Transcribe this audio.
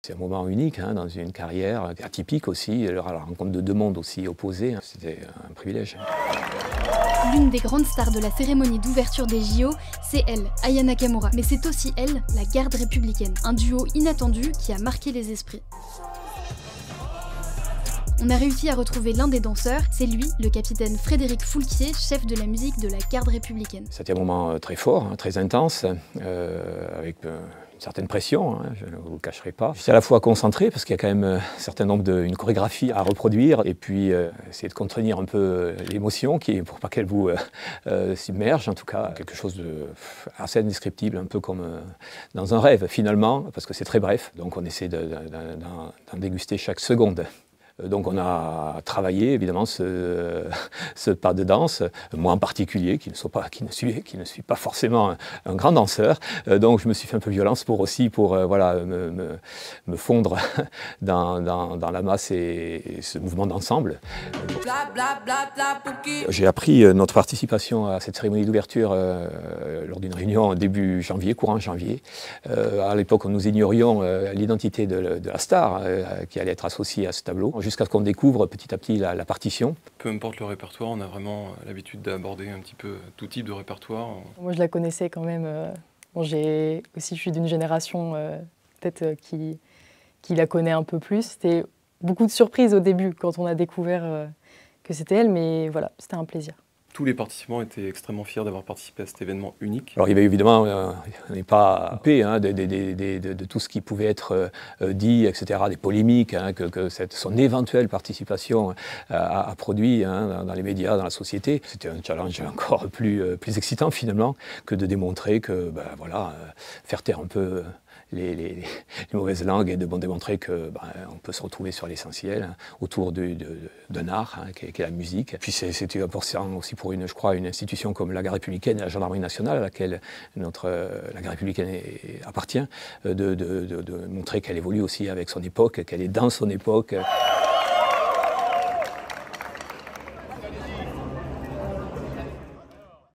C'est un moment unique dans une carrière atypique aussi, à la rencontre de deux mondes aussi opposés. C'était un privilège. L'une des grandes stars de la cérémonie d'ouverture des JO, c'est elle, Aya Nakamura. Mais c'est aussi elle, la garde républicaine, un duo inattendu qui a marqué les esprits. On a réussi à retrouver l'un des danseurs, c'est lui, le capitaine Frédéric Foulquier, chef de la musique de la garde républicaine. C'était un moment très fort, très intense, avec une certaine pression, je ne vous le cacherai pas. J'étais à la fois concentré parce qu'il y a quand même un certain nombre une chorégraphie à reproduire et puis essayer de contenir un peu l'émotion pour pas qu'elle vous submerge, en tout cas quelque chose de assez indescriptible, un peu comme dans un rêve finalement, parce que c'est très bref, donc on essaie d'en déguster chaque seconde. Donc on a travaillé évidemment ce pas de danse, moi en particulier, qui ne suis pas forcément un grand danseur. Donc je me suis fait un peu violence pour voilà, me fondre dans la masse et ce mouvement d'ensemble. J'ai appris notre participation à cette cérémonie d'ouverture lors d'une réunion début janvier, courant janvier. À l'époque, nous ignorions l'identité de la star qui allait être associée à ce tableau, jusqu'à ce qu'on découvre petit à petit la partition. Peu importe le répertoire, on a vraiment l'habitude d'aborder un petit peu tout type de répertoire. Moi, je la connaissais quand même. Bon, je suis d'une génération peut-être qui la connaît un peu plus. C'était beaucoup de surprises au début quand on a découvert que c'était elle, mais voilà, c'était un plaisir. Tous les participants étaient extrêmement fiers d'avoir participé à cet événement unique. Alors il y avait évidemment, on n'est pas coupé de tout ce qui pouvait être dit, etc., des polémiques que son éventuelle participation a produit dans les médias, dans la société. C'était un challenge encore plus excitant finalement que de démontrer que, voilà, faire taire un peu les mauvaises langues et de démontrer qu'on peut se retrouver sur l'essentiel autour d'un art qui est la musique. Puis c'était important aussi pour une institution comme la garde républicaine et la gendarmerie nationale à laquelle la garde républicaine appartient, de montrer qu'elle évolue aussi avec son époque, qu'elle est dans son époque.